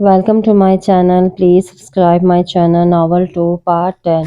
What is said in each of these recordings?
Welcome to my channel. Please subscribe my channel Novel 2 Part 10.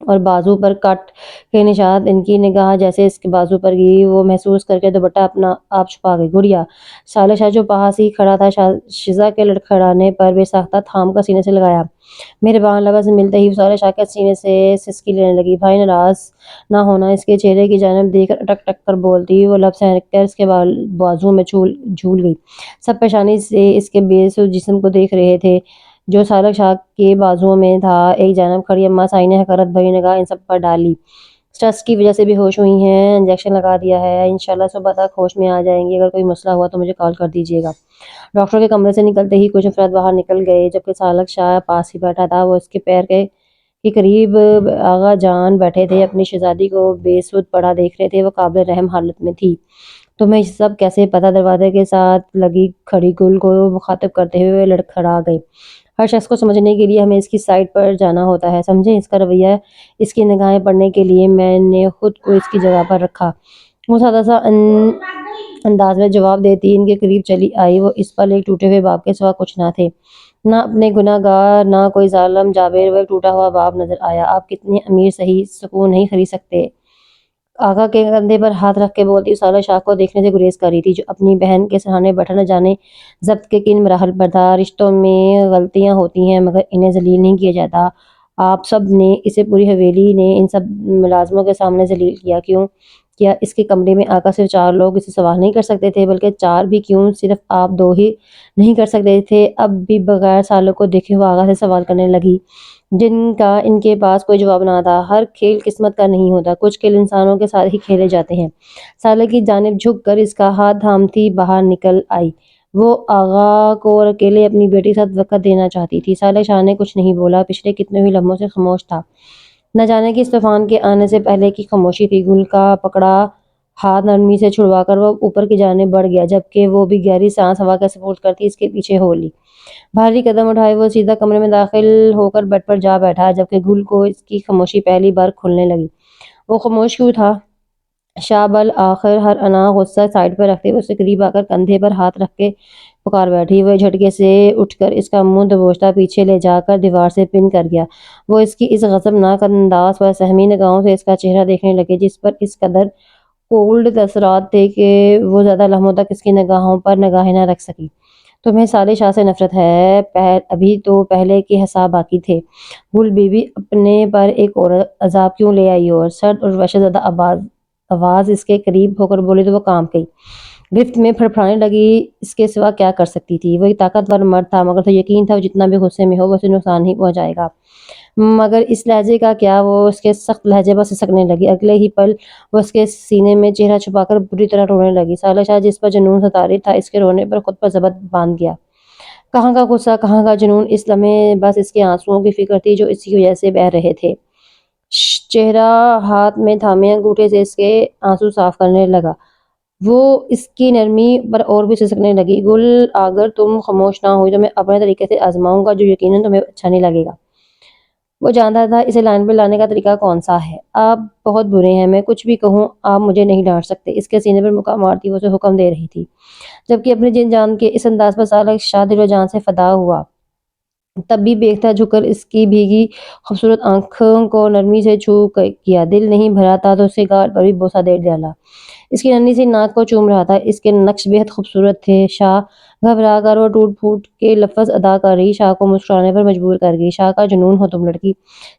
اور بازو پر کٹ کے نشان۔ ان کی نگاہ جیسے اس کے بازو پر گئی، وہ محسوس کر کے دوپٹہ اپنا آپ چھپا گئی۔ گڑیا سالہ شاہ جو پاس ہی کھڑا تھا شیزہ کے لڑکھڑانے پر بے ساختہ تھام کر سینے سے لگایا۔ مہربان لفظ ملتے ہی سالہ شاہ کے سینے سے سسکی لینے لگی۔ بھائی ناراض نہ ہونا، اس کے چہرے کی جانب دیکھ کر اٹک اٹک کر بولتی، وہ لب سہلک کر اس کے بازو میں جھول گئی۔ سب پریشانی سے اس کے بے سود جسم کو دیکھ رہے تھے جو سالک شاہ کے بازوؤں میں تھا۔ ایک جانب کھڑی اماں سائی نے حقارت بھری نگاہ ان سب پر ڈالی۔ سٹرس کی وجہ سے بے ہوش ہوئی ہیں، انجیکشن لگا دیا ہے، انشاءاللہ صبح تک ہوش میں آ جائیں گی، اگر کوئی مسئلہ ہوا تو مجھے کال کر دیجیے گا۔ ڈاکٹر کے کمرے سے نکلتے ہی کچھ افراد باہر نکل گئے، جبکہ سالک شاہ پاس ہی بیٹھا تھا۔ وہ اس کے پیر کے قریب آغا جان بیٹھے تھے، اپنی شہزادی کو بے سود پڑا دیکھ رہے تھے۔ وہ قابل رحم حالت میں تھی۔ تمہیں یہ سب کیسے پتا؟ دروازے کے ساتھ لگی کھڑی گل کو مخاطب کرتے ہوئے لڑکھڑا گئے۔ ہر شخص کو سمجھنے کے لیے ہمیں اس کی سائٹ پر جانا ہوتا ہے، سمجھے؟ اس کا رویہ، اس کی نگاہیں پڑھنے کے لیے میں نے خود کو اس کی جگہ پر رکھا۔ وہ سادہ سا انداز میں جواب دیتی ان کے قریب چلی آئی۔ وہ اس پل ایک ٹوٹے ہوئے باپ کے سوا کچھ نہ تھے، نہ اپنے گناہ گار، نہ کوئی ظالم جابر۔ وہ ایک ٹوٹا ہوا باپ نظر آیا۔ آپ کتنے امیر صحیح سکون نہیں خرید سکتے؟ آقا کے کندھے پر ہاتھ رکھ کے بولتی سالہ شاہ کو دیکھنے سے گریز کر رہی تھی، جو اپنی بہن کے سرہانے بیٹھا نہ جانے ضبط کے کن مراحل پر تھا۔ رشتوں میں غلطیاں ہوتی ہیں مگر انہیں ذلیل نہیں کیا جاتا۔ آپ سب نے، اسے پوری حویلی نے ان سب ملازموں کے سامنے ذلیل کیا کیوں؟ کیا اس کے کمرے میں آقا صرف 4 لوگ اسے سوال نہیں کر سکتے تھے؟ بلکہ 4 بھی کیوں، صرف آپ 2 ہی نہیں کر سکتے تھے؟ اب بھی بغیر سالوں کو دیکھے وہ آقا سے سوال کرنے لگی جن کا ان کے پاس کوئی جواب نہ تھا۔ ہر کھیل قسمت کا نہیں ہوتا، کچھ کھیل انسانوں کے ساتھ ہی کھیلے جاتے ہیں۔ سالہ کی جانب جھک کر اس کا ہاتھ تھامتی باہر نکل آئی۔ وہ آغا کو اکیلے اپنی بیٹی کے ساتھ وقت دینا چاہتی تھی۔ سالہ شاہ نے کچھ نہیں بولا، پچھلے کتنے ہی لمحوں سے خاموش تھا۔ نہ جانے کہ اس طوفان کے آنے سے پہلے کی خاموشی تھی۔ گل کا پکڑا ہاتھ نرمی سے چھڑوا کر وہ اوپر کی جانب بڑھ گیا، جبکہ وہ بھی گہری سانس ہوا کے سپرد کرتی اس کے پیچھے ہو لی۔ بھاری قدم اٹھائے وہ سیدھا کمرے میں داخل ہو کر بیڈ پر جا بیٹھا، جبکہ گل کو اس کی خاموشی پہلی بار کھلنے لگی۔ وہ خاموش کیوں تھا؟ شاہ بالآخر ہر انا غصہ سائڈ پر رکھتے ہوئے اس کے قریب آ کر کندھے پر ہاتھ رکھ کے پکار بیٹھی۔ وہ جھٹکے سے اٹھ کر اس کا منہ دبوچتا پیچھے لے جا کر دیوار سے پن کر گیا۔ وہ اس کی اس غضبناک انداز پر سہمی نگاہوں سے اس کا چہرہ دیکھنے لگے، جس پر اس قدر کولڈ تاثرات تھے کہ وہ زیادہ لمحوں تک اس کی نگاہوں پر نگاہیں نہ رکھ سکی۔ تمہیں سالہ شاہ سے نفرت ہے؟ ابھی تو پہلے کے حساب باقی تھے۔ گل بی بی اپنے پر ایک اور عذاب کیوں لے آئی؟ اور سرد اور وحشت زدہ آواز اس کے قریب ہو کر بولی تو وہ کانپ گئی، گرفت میں پھڑپھڑانے لگی۔ اس کے سوا کیا کر سکتی تھی؟ وہ ایک طاقتور مرد تھا، مگر تو یقین تھا وہ جتنا بھی غصے میں ہو وہ اسے نقصان ہی پہنچائے گا۔ مگر اس لہجے کا کیا؟ وہ اس کے سخت لہجے پر سسکنے لگی۔ اگلے ہی پل وہ اس کے سینے میں چہرہ چھپا کر بری طرح رونے لگی۔ سالہ شاہ جس پر جنون ستاری تھا، اس کے رونے پر خود پر ضبط باندھ گیا۔ کہاں کا غصہ، کہاں کا جنون؟ اس لمحے بس اس کے آنسوؤں کی فکر تھی جو اسی کی وجہ سے بہہ رہے تھے۔ چہرہ ہاتھ میں تھامے انگوٹھے سے اس کے آنسو صاف کرنے لگا۔ وہ اس کی نرمی پر اور بھی سسکنے لگی۔ گل، اگر تم خاموش نہ ہوئی تو میں اپنے طریقے سے آزماؤں گا جو یقیناً تمہیں اچھا نہیں لگے گا۔ وہ جانتا تھا اسے لائن پہ لانے کا طریقہ کون سا ہے۔ آپ بہت برے ہیں، میں کچھ بھی کہوں آپ مجھے نہیں ڈانٹ سکتے۔ اس کے سینے پر مکہ مارتی وہ اسے حکم دے رہی تھی، جبکہ اپنی جن جان کے اس انداز پر سالہ شاہ دل و جان سے فدا ہوا۔ تب بھی بے اختیار جھک کر اس کی بھیگی خوبصورت آنکھوں کو نرمی سے چھو کیا۔ دل نہیں بھرا تھا تو اس کے گال پر بھی بوسہ دے ڈالا۔ اس کی ننھی سی ناک کو چوم رہا تھا۔ اس کے نقش بے حد خوبصورت تھے۔ شاہ، گھبرا کر وہ ٹوٹ پھوٹ کے لفظ ادا کر رہی شاہ کو مسکرانے پر مجبور کر گئی۔ شاہ کا جنون ہو تم لڑکی؟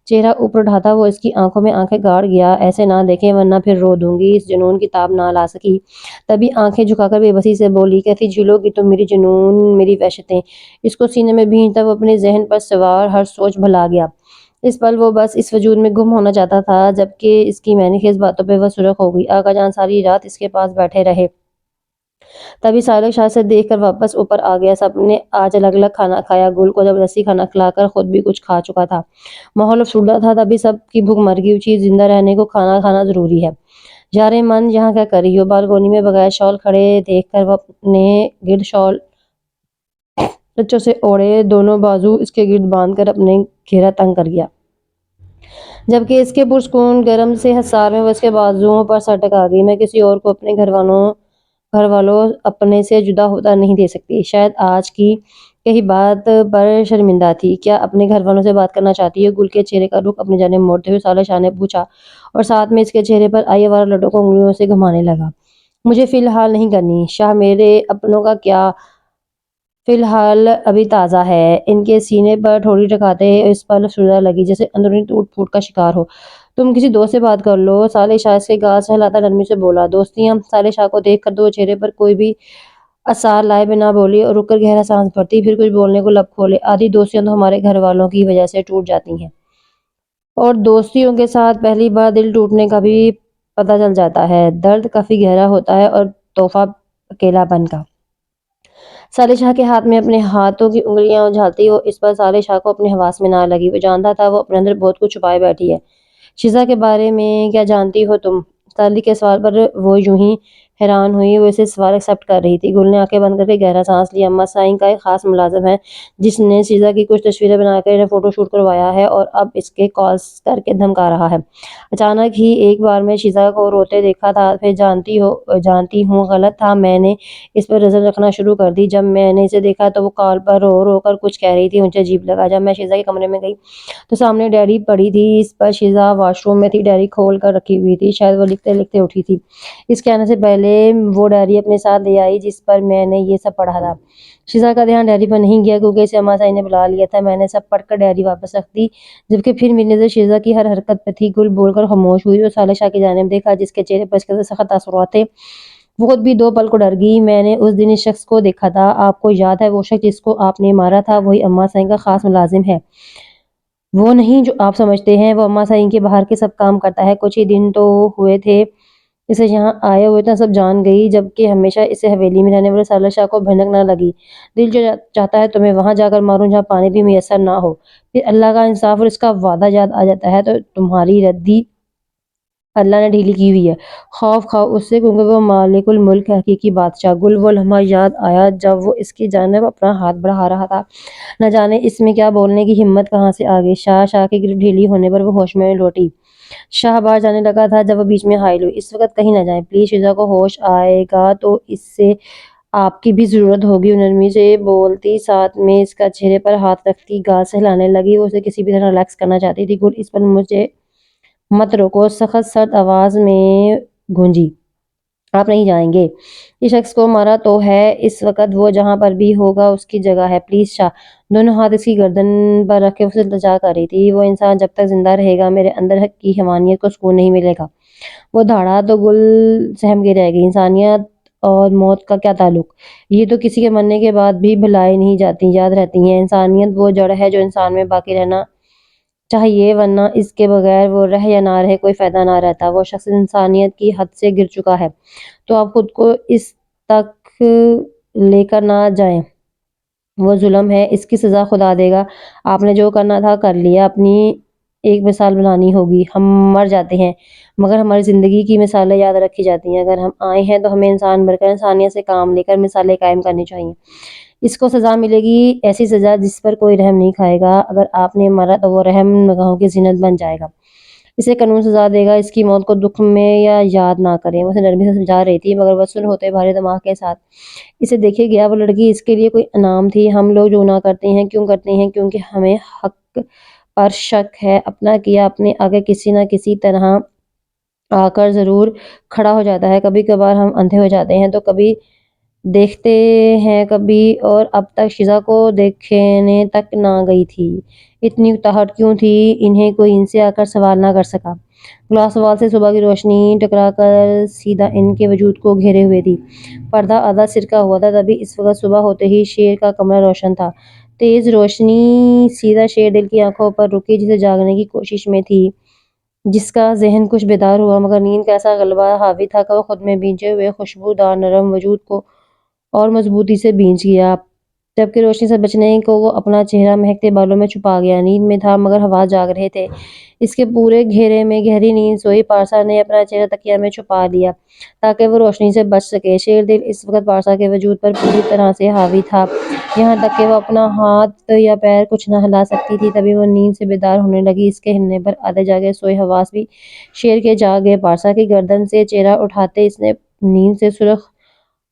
چہرہ اوپر اٹھاتا وہ اس کی آنکھوں میں آنکھیں گاڑ گیا۔ ایسے نہ دیکھیں ورنہ پھر رو دوں گی۔ اس جنون کی تاب نہ لا سکی، تبھی آنکھیں جھکا کر بے بسی سے بولی، کیسی جھیلو گی تم میری جنون، میری وحشتیں؟ اس کو سینے میں بھینچتا وہ اپنے ذہن پر سوار ہر سوچ بھلا گیا۔ اس پل وہ بس اس وجود میں گم ہونا چاہتا تھا، جبکہ اس کی معنی خیز باتوں پہ وہ سرخ ہو گئی۔ آقا جان ساری رات اس کے پاس بیٹھے رہے، تبھی سالک شاہ سے دیکھ کر واپس اوپر آ گیا۔ سب نے آج الگ الگ کھانا کھایا۔ گل کو زبردستی کھانا کھلا کر خود بھی کچھ کھا چکا تھا۔ ماحول افسردہ تھا، تبھی سب کی بھوک مر گئی۔ چیز زندہ رہنے کو کھانا کھانا ضروری ہے۔ یارے من، یہاں کیا کر رہی ہو؟ بالکونی میں بغیر شال کھڑے دیکھ کر وہ اپنے گرد شال لچوں سے اوڑھے دونوں بازو اس کے گرد باندھ کر اپنے گھیرا تنگ کر گیا، جبکہ اس کے پرسکون گرم سے حصار میں وہ اس کے بازوؤں پر سر ٹکا گئی۔ میں کسی اور کو اپنے گھر والوں اپنے سے جدا ہوتا نہیں دے سکتی، شاید آج کی کہیں بات پر شرمندہ تھی؟ کیا اپنے گھر والوں سے بات کرنا چاہتی ہے؟ گل کے چہرے کا رخ اپنی جانب موڑتے ہوئے صالح شاہ نے پوچھا اور ساتھ میں اس کے چہرے پر آئی آوارہ لٹوں کو انگلیوں سے گھمانے لگا۔ مجھے فی الحال نہیں کرنی شاہ، میرے اپنوں کا کیا فی الحال ابھی تازہ ہے۔ ان کے سینے پر ٹھوڑی ٹکاتے اس پر افسردہ لگی جیسے اندرونی ٹوٹ پھوٹ کا شکار ہو۔ تم کسی دوست سے بات کر لو، صالح شاہ اس کے گال سے ہلاتا نرمی سے بولا۔ دوستیاں؟ صالح شاہ کو دیکھ کر تو وہ چہرے پر کوئی بھی اثار لائے بنا بولی اور رک کر گہرا سانس بھرتی، پھر کچھ بولنے کو لب کھولے۔ آدھی دوستیاں تو ہمارے گھر والوں کی وجہ سے ٹوٹ جاتی ہیں، اور دوستیوں کے ساتھ پہلی بار دل ٹوٹنے کا بھی پتہ چل جاتا ہے۔ درد کافی گہرا ہوتا ہے اور تحفہ اکیلا پن کا۔ صالح شاہ کے ہاتھ میں اپنے ہاتھوں کی انگلیاں اجھالتی وہ اس پر صالح شاہ کو اپنے حواس میں نہ لگی۔ وہ جانتا تھا وہ اپنے اندر بہت کچھ چھپائے بیٹھی ہے۔ شیزا کے بارے میں کیا جانتی ہو تم؟ صالح کے سوال پر وہ یوں ہی حیران ہوئی، وہ اسے سوال ایکسپٹ کر رہی تھی۔ گل نے آنکھیں بند کر کے گہرا سانس لیا۔ اماں سائیں کا ایک خاص ملازم ہے جس نے شیزا کی کچھ تصویریں بنا کر انہیں فوٹو شوٹ کروایا ہے اور اب اس کے کالز کر کے دھمکا رہا ہے۔ اچانک ہی ایک بار میں شیزا کو روتے دیکھا تھا، پھر جانتی ہوں غلط تھا، میں نے اس پر نظر رکھنا شروع کر دی۔ جب میں نے اسے دیکھا تو وہ کال پر رو رو کر کچھ کہہ رہی تھی، مجھے عجیب لگا۔ جب میں شیزا کے کمرے میں گئی تو سامنے ڈائری پڑی تھی، اس پر شیزا واش روم میں تھی، ڈائری کھول کر رکھی ہوئی تھی، شاید وہ لکھتے لکھتے اٹھی تھی۔ اس کے آنے سے پہلے وہ ڈائری اپنے ساتھ لے آئی جس پر میں نے یہ سب پڑھا تھا۔ شیزا کا دھیان ڈائری پر نہیں گیا کیونکہ اسے اماں سائیں نے بلا لیا تھا۔ میں نے سب پڑھ کر ڈائری واپس رکھ دی، جبکہ پھر میری نظر شیزا کی ہر حرکت پہ تھی۔ گل بول کر خاموش ہوئی اور صالح شاہ کی جانب دیکھا جس کے چہرے پر اس قدر سخت تاثرات تھے۔ وہ خود بھی 2 پل کو ڈر گئی۔ میں نے اس دن اس شخص کو دیکھا تھا، آپ کو یاد ہے وہ شخص جس کو آپ نے مارا تھا؟ وہی اماں سائیں کا خاص ملازم ہے، وہ نہیں جو آپ سمجھتے ہیں۔ وہ اماں سائیں کے باہر کے سب کام کرتا ہے۔ کچھ ہی دن تو ہوئے تھے اسے یہاں آئے ہوئے، تو سب جان گئی، جبکہ ہمیشہ اسے حویلی میں رہنے والے صالح شاہ کو بھنک نہ لگی۔ دل جو چاہتا ہے تمہیں وہاں جا کر ماروں جہاں پانی بھی میسر نہ ہو، پھر اللہ کا انصاف اور اس کا وعدہ یاد آ جاتا ہے تو تمہاری ردی اللہ نے ڈھیلی کی ہوئی ہے۔ خوف کھاؤ اس سے کیونکہ وہ مالک الملک ہے، حقیقی بادشاہ۔ گل وہ لمحہ یاد آیا جب وہ اس کی جانب اپنا ہاتھ بڑھا رہا تھا۔ نہ جانے اس میں کیا بولنے کی ہمت کہاں سے آ گئی۔ شاہ کی گرفت ڈھیلی ہونے پر وہ ہوش میں لوٹی۔ شاہ باہر جانے لگا تھا جب وہ بیچ میں حائل ہوئی۔ اس وقت کہیں نہ جائیں پلیز، شیزا کو ہوش آئے گا تو اس سے آپ کی بھی ضرورت ہوگی، وہ نرمی سے بولتی، ساتھ میں اس کا چہرے پر ہاتھ رکھتی، گال سے ہلانے لگی۔ وہ اسے کسی بھی طرح ریلیکس کرنا چاہتی تھی۔ گل اس پر مجھے مت روکو، سخت سرد آواز میں گونجی۔ آپ نہیں جائیں گے؟ اس شخص کو مارا تو ہے، اس وقت وہ جہاں پر بھی ہوگا اس کی جگہ ہے، پلیز شاہ۔ دونوں ہاتھ اس کی گردن پر رکھ کے اسے التجا کر رہی تھی۔ وہ انسان جب تک زندہ رہے گا میرے اندر کی حیوانیت کو سکون نہیں ملے گا۔ وہ دھاڑا تو گل سہم کے رہ گئی۔ انسانیت اور موت کا کیا تعلق؟ یہ تو کسی کے مرنے کے بعد بھی بھلائیں نہیں جاتی، یاد رہتی ہیں۔ انسانیت وہ جڑ ہے جو انسان میں باقی رہنا چاہیے، ورنہ اس کے بغیر وہ رہ یا نہ رہے کوئی فائدہ نہ رہتا۔ وہ شخص انسانیت کی حد سے گر چکا ہے، تو آپ خود کو اس تک لے کر نہ جائیں۔ وہ ظلم ہے، اس کی سزا خدا دے گا۔ آپ نے جو کرنا تھا کر لیا، اپنی ایک مثال بنانی ہوگی۔ ہم مر جاتے ہیں مگر ہماری زندگی کی مثالیں یاد رکھی جاتی ہیں۔ اگر ہم آئے ہیں تو ہمیں انسان بن کر انسانیت سے کام لے کر مثالیں قائم کرنی چاہیے۔ اس کو سزا ملے گی، ایسی سزا جس پر کوئی رحم نہیں کھائے گا۔ اگر آپ نے مرا تو وہ رحم نگاہوں کی زینت بن جائے گا، اسے قانون سزا دے گا۔ اس کی موت کو دکھ میں یا یاد نہ کریں۔ وہ اسے نرمی سے سمجھا رہی تھی مگر وصل ہوتے بھارے دماغ کے ساتھ۔ اسے دیکھے گیا وہ لڑکی اس کے لیے کوئی انعام تھی۔ ہم لوگ جو گناہ کرتے ہیں کیوں کرتے ہیں؟ کیونکہ ہمیں حق پر شک ہے۔ اپنا کیا اپنے آگے کسی نہ کسی طرح آ کر ضرور کھڑا ہو جاتا ہے۔ کبھی کبھار ہم اندھے ہو جاتے ہیں تو کبھی دیکھتے ہیں کبھی، اور اب تک شیزا کو دیکھنے تک نہ گئی تھی۔ اتنی اتاہٹ کیوں تھی؟ انہیں کوئی ان سے آ کر سوال نہ کر سکا۔ گلاس وال سے صبح کی روشنی ٹکرا کر سیدھا ان کے وجود کو گھیرے ہوئے تھی۔ پردہ آدھا سرکا ہوا تھا، تبھی اس وقت صبح ہوتے ہی شیر کا کمرہ روشن تھا۔ تیز روشنی سیدھا شیر دل کی آنکھوں پر رکی جسے جاگنے کی کوشش میں تھی، جس کا ذہن کچھ بیدار ہوا مگر نیند کا ایسا غلبہ حاوی تھا کہ وہ خود میں بھیجے ہوئے خوشبودار نرم وجود کو اور مضبوطی سے بھینچ گیا، جبکہ روشنی سے بچنے کو وہ اپنا چہرہ مہکتے بالوں میں چھپا گیا۔ نیند میں تھا مگر حواس جاگ رہے تھے۔ اس کے پورے گھیرے میں گہری نیند سوئی۔ پارسا نے اپنا چہرہ تکیہ میں چھپا لیا تاکہ وہ روشنی سے بچ سکے۔ شیر دل اس وقت پارسا کے وجود پر پوری طرح سے حاوی تھا، یہاں تک کہ وہ اپنا ہاتھ یا پیر کچھ نہ ہلا سکتی تھی۔ تبھی وہ نیند سے بیدار ہونے لگی۔ اس کے ہلنے پر آدھے جاگے سوئے حواس بھی شیر کے جاگ گئے۔ پارسا کی گردن سے چہرہ اٹھاتے اس نے نیند سے سرخ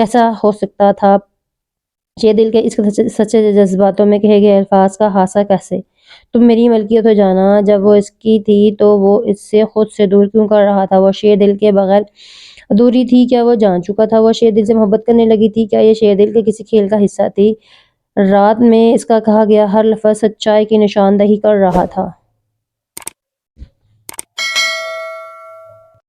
کیسا ہو سکتا تھا؟ شیر دل کے اس سچے جذباتوں میں کہے گئے الفاظ کا حادثہ کیسے؟ تم میری ملکیت ہو جانا، جب وہ اس کی تھی تو وہ اس سے خود سے دور کیوں کر رہا تھا؟ وہ شیر دل کے بغیر ادھوری تھی، کیا وہ جان چکا تھا؟ وہ شیر دل سے محبت کرنے لگی تھی، کیا یہ شیر دل کے کسی کھیل کا حصہ تھی؟ رات میں اس کا کہا گیا ہر لفظ سچائی کی نشاندہی کر رہا تھا۔